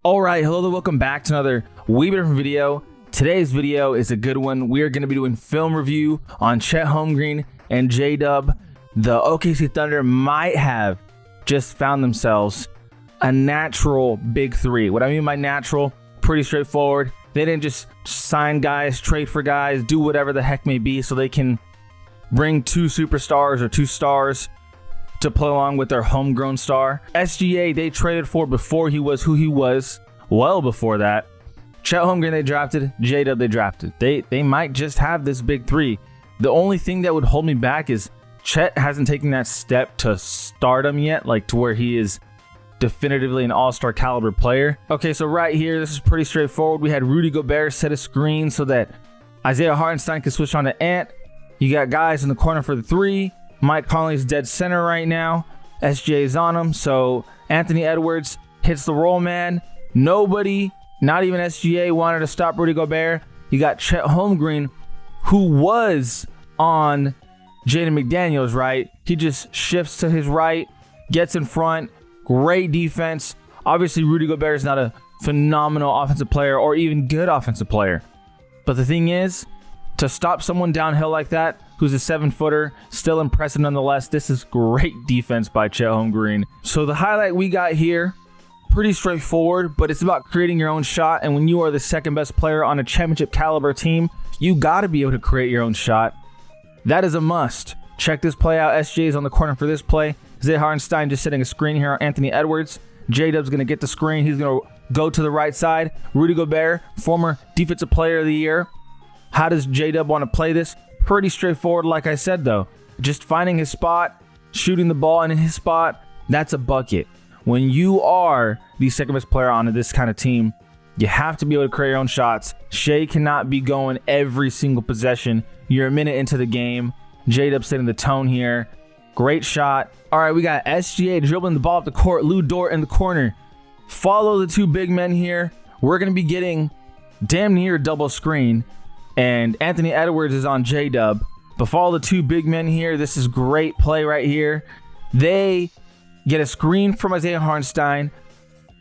Alright, hello there, welcome back to another wee bit different video. Today's video is a good one. We are going to be doing film review on Chet Holmgren and J-Dub. The OKC Thunder might have just found themselves a natural big three. What I mean by natural, pretty straightforward. They didn't just sign guys, trade for guys, do whatever the heck may be so they can bring two superstars or two stars to play along with their homegrown star. SGA they traded for before he was who he was, well before that. Chet Holmgren they drafted, J-Dub they drafted. They might just have this big three. The only thing that would hold me back is Chet hasn't taken that step to stardom yet, like to where he is definitively an all-star caliber player. Okay, so right here, this is pretty straightforward. We had Rudy Gobert set a screen so that Isaiah Hartenstein could switch on to Ant. You got guys in the corner for the three. Mike Conley's dead center right now. SGA's on him. So Anthony Edwards hits the roll man. Nobody, not even SGA, wanted to stop Rudy Gobert. You got Chet Holmgren, who was on Jaden McDaniels, right? He just shifts to his right, gets in front. Great defense. Obviously, Rudy Gobert is not a phenomenal offensive player or even good offensive player. But the thing is, to stop someone downhill like that, who's a 7-footer, still impressive nonetheless. This is great defense by Chet Holmgren. So the highlight we got here, pretty straightforward, but it's about creating your own shot. And when you are the second best player on a championship caliber team, you got to be able to create your own shot. That is a must. Check this play out. SJ is on the corner for this play. Isaiah Hartenstein just setting a screen here on Anthony Edwards. J-Dub's going to get the screen. He's going to go to the right side. Rudy Gobert, former defensive player of the year. How does J-Dub want to play this? Pretty straightforward, like I said, though. Just finding his spot, shooting the ball in his spot, that's a bucket. When you are the second best player on this kind of team, you have to be able to create your own shots. Shea cannot be going every single possession. You're a minute into the game. J-Dub setting the tone here. Great shot. All right, we got SGA dribbling the ball up the court. Lou Dort in the corner. Follow the two big men here. We're going to be getting damn near a double screen. And Anthony Edwards is on J-Dub. But follow the two big men here. This is great play right here. They get a screen from Isaiah Hartenstein.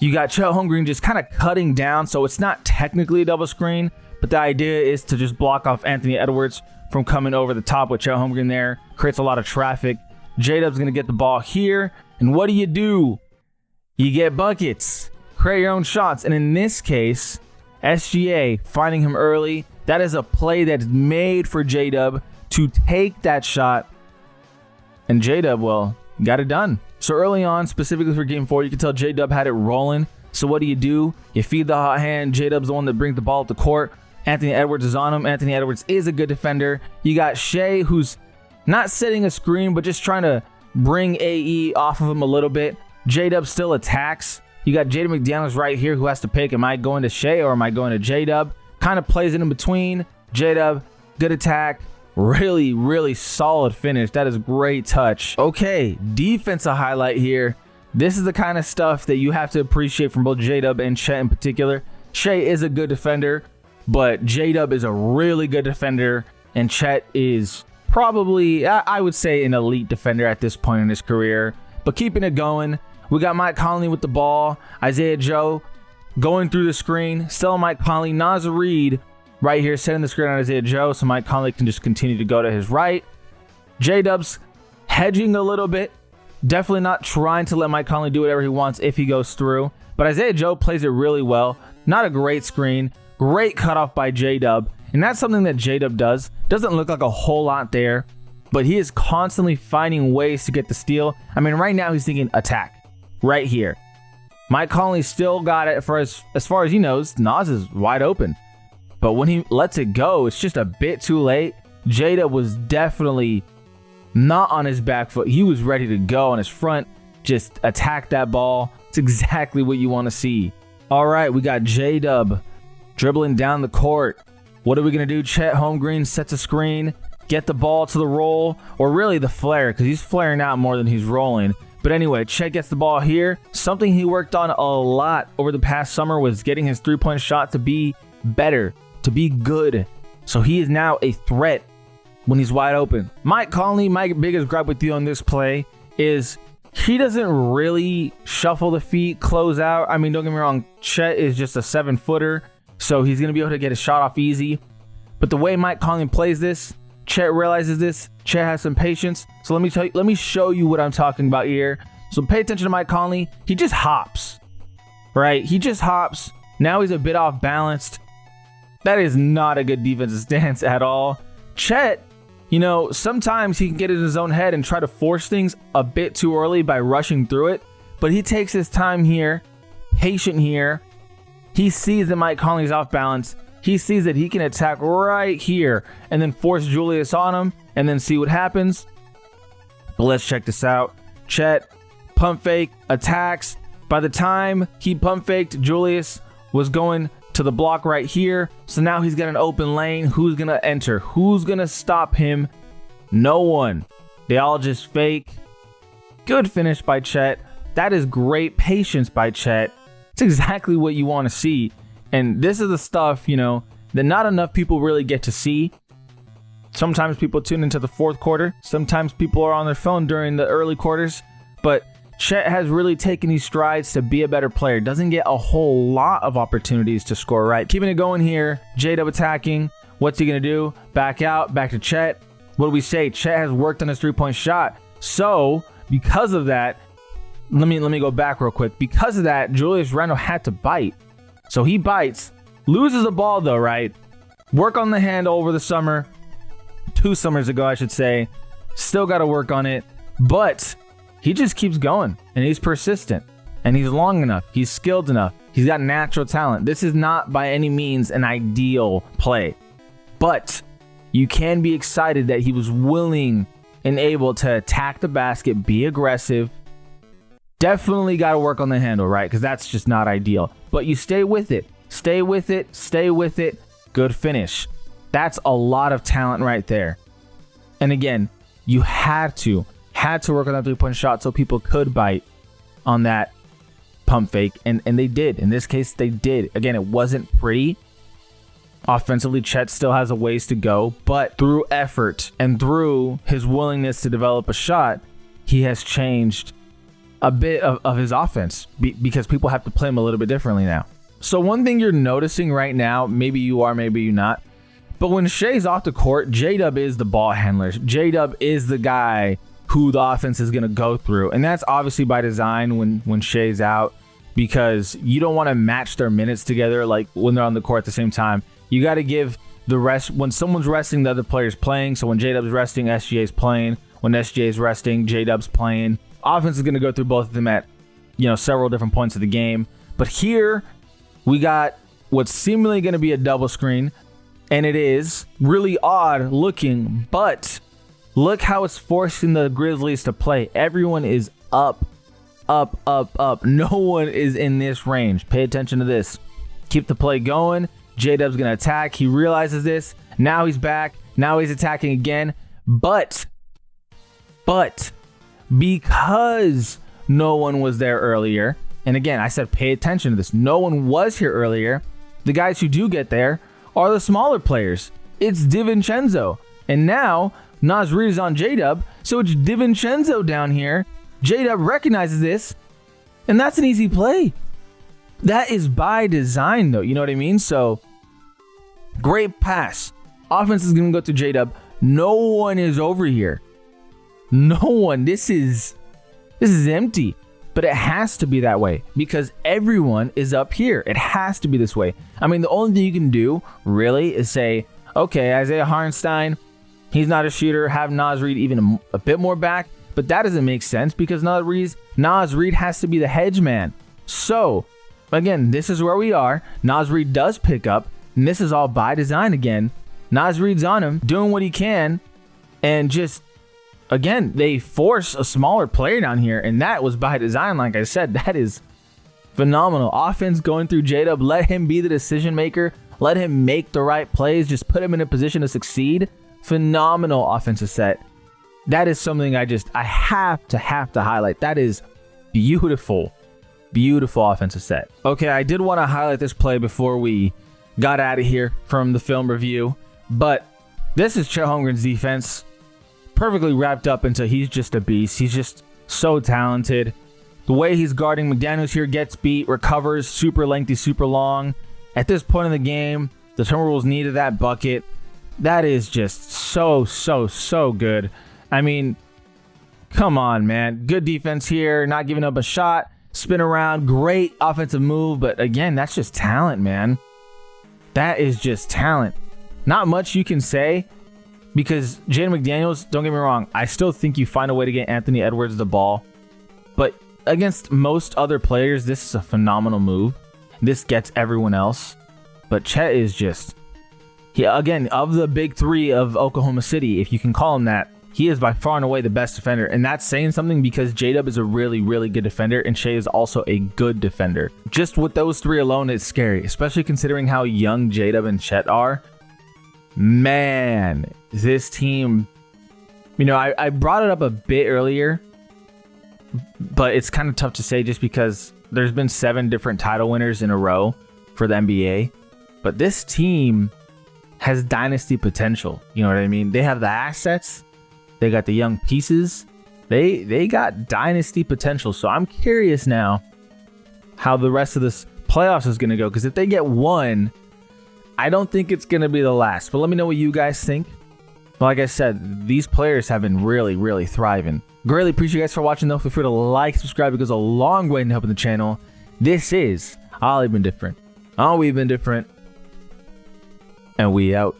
You got Chet Holmgren just kind of cutting down. So it's not technically a double screen. But the idea is to just block off Anthony Edwards from coming over the top with Chet Holmgren there. Creates a lot of traffic. J-Dub's going to get the ball here. And what do? You get buckets. Create your own shots. And in this case, SGA finding him early. That is a play that's made for J-Dub to take that shot. And J-Dub, well, got it done. So early on, specifically for Game 4, you can tell J-Dub had it rolling. So what do? You feed the hot hand. J-Dub's the one that brings the ball up the court. Anthony Edwards is on him. Anthony Edwards is a good defender. You got Shea, who's not setting a screen, but just trying to bring AE off of him a little bit. J-Dub still attacks. You got Jaden McDaniels right here who has to pick, am I going to Shea or am I going to J-Dub? Kind of plays it in between. J-Dub, good attack. Really, really solid finish. That is great touch. Okay, defensive highlight here. This is the kind of stuff that you have to appreciate from both J-Dub and Chet in particular. Shea is a good defender, but J-Dub is a really good defender, and Chet is probably, I would say, an elite defender at this point in his career. But keeping it going, we got Mike Conley with the ball. Isaiah Joe going through the screen. Still Mike Conley. Naz Reid right here setting the screen on Isaiah Joe so Mike Conley can just continue to go to his right. J-Dub's hedging a little bit. Definitely not trying to let Mike Conley do whatever he wants if he goes through. But Isaiah Joe plays it really well. Not a great screen. Great cutoff by J-Dub. And that's something that J-Dub does. Doesn't look like a whole lot there, but he is constantly finding ways to get the steal. I mean, right now he's thinking attack. Right here. Mike Conley still got it for as far as he knows. Naz is wide open. But when he lets it go, it's just a bit too late. J-Dub was definitely not on his back foot. He was ready to go on his front. Just attack that ball. It's exactly what you want to see. All right, we got J-Dub dribbling down the court. What are we going to do? Chet Holmgren sets a screen. Get the ball to the roll. Or really the flare, because he's flaring out more than he's rolling. But anyway, Chet gets the ball here. Something he worked on a lot over the past summer was getting his three-point shot to be better, to be good. So he is now a threat when he's wide open. Mike Conley, my biggest gripe with you on this play is he doesn't really shuffle the feet, close out. I mean, don't get me wrong, Chet is just a 7-footer, so he's going to be able to get a shot off easy. But the way Mike Conley plays this, Chet realizes this. Chet has some patience. So let me show you what I'm talking about here. So pay attention to Mike Conley. He just hops, right? He just hops. Now he's a bit off balanced. That is not a good defensive stance at all. Chet, you know, sometimes he can get in his own head and try to force things a bit too early by rushing through it. But he takes his time here, patient here. He sees that Mike Conley's off balance. He sees that he can attack right here and then force Julius on him and then see what happens. But let's check this out. Chet, pump fake, attacks. By the time he pump faked, Julius was going to the block right here. So now he's got an open lane. Who's going to enter? Who's going to stop him? No one. They all just fake. Good finish by Chet. That is great patience by Chet. It's exactly what you want to see. And this is the stuff, you know, that not enough people really get to see. Sometimes people tune into the fourth quarter. Sometimes people are on their phone during the early quarters. But Chet has really taken these strides to be a better player. Doesn't get a whole lot of opportunities to score right. Keeping it going here. J-Dub attacking. What's he going to do? Back out. Back to Chet. What do we say? Chet has worked on his three-point shot. So, because of that, let me go back real quick. Because of that, Julius Randle had to bite. So he bites, loses the ball though, right? Work on the handle over the summer. 2 summers ago, I should say. Still got to work on it. But he just keeps going. And he's persistent. And he's long enough. He's skilled enough. He's got natural talent. This is not by any means an ideal play. But you can be excited that he was willing and able to attack the basket, be aggressive. Definitely got to work on the handle, right? Because that's just not ideal. But you stay with it. Stay with it. Stay with it. Good finish. That's a lot of talent right there. And again, you had to work on that three-point shot so people could bite on that pump fake. And they did. In this case, they did. Again, it wasn't pretty. Offensively, Chet still has a ways to go. But through effort and through his willingness to develop a shot, he has changed a bit of his offense because people have to play him a little bit differently now. So one thing you're noticing right now, maybe you are, maybe you're not, but when Shai's off the court, J-Dub is the ball handler. J-Dub is the guy who the offense is going to go through. And that's obviously by design when Shai's out, because you don't want to match their minutes together like when they're on the court at the same time. You got to give the rest. When someone's resting, the other player's playing. So when J-Dub's resting, SGA's playing. When SGA's resting, J-Dub's playing. Offense is going to go through both of them at, several different points of the game. But here we got what's seemingly going to be a double screen, and it is really odd looking, but look how it's forcing the Grizzlies to play. Everyone is up. No one is in this range. Pay attention to this. Keep the play going. J-Dub's going to attack. He realizes this. Now he's back. Now he's attacking again. But because no one was there earlier, and again, I said pay attention to this. No one was here earlier. The guys who do get there are the smaller players. It's DiVincenzo. And now Naz Reid is on J-Dub, so it's DiVincenzo down here. J-Dub recognizes this, and that's an easy play. That is by design, though. You know what I mean? So, great pass. Offense is going to go to J-Dub. No one is over here. No one. This is empty. But it has to be that way because everyone is up here. It has to be this way. I mean, the only thing you can do really is say, okay, Isaiah Hartenstein, he's not a shooter. Have Naz Reid even a bit more back. But that doesn't make sense because Naz Reid has to be the hedge man. So, again, this is where we are. Naz Reid does pick up. And this is all by design again. Naz Reid's on him, doing what he can. And just, again, they force a smaller player down here. And that was by design, like I said. That is phenomenal. Offense going through J-Dub. Let him be the decision maker. Let him make the right plays. Just put him in a position to succeed. Phenomenal offensive set. That is something I have to highlight. That is beautiful. Beautiful offensive set. Okay, I did want to highlight this play before we got out of here from the film review. But this is Chet Holmgren's defense. Perfectly wrapped up into he's just a beast. He's just So talented. The way he's guarding McDaniels here, gets beat, recovers, super lengthy, super long. At this point in the game, the Timberwolves needed that bucket. That is just so good. I mean, come on, man. Good defense here, not giving up a shot. Spin around, great offensive move. But again, that's just talent, man. That is just talent. Not much you can say because Jaden McDaniels, don't get me wrong, I still think you find a way to get Anthony Edwards the ball. But against most other players, this is a phenomenal move. This gets everyone else. But Chet is just, again, of the big three of Oklahoma City, if you can call him that, he is by far and away the best defender. And that's saying something because J-Dub is a really good defender and Shea is also a good defender. Just with those three alone, it's scary, especially considering how young J-Dub and Chet are. Man, this team, you know, I brought it up a bit earlier, but it's kind of tough to say just because there's been 7 different title winners in a row for the NBA. But this team has dynasty potential. You know what I mean? They have the assets. They got the young pieces. They got dynasty potential. So I'm curious now how the rest of this playoffs is going to go. Because if they get one, I don't think it's going to be the last. But let me know what you guys think. Like I said, these players have been really thriving. Greatly appreciate you guys for watching though. Feel free to like, subscribe. It goes a long way in helping the channel. This is All We've Been Different. All We've Been Different. And we out.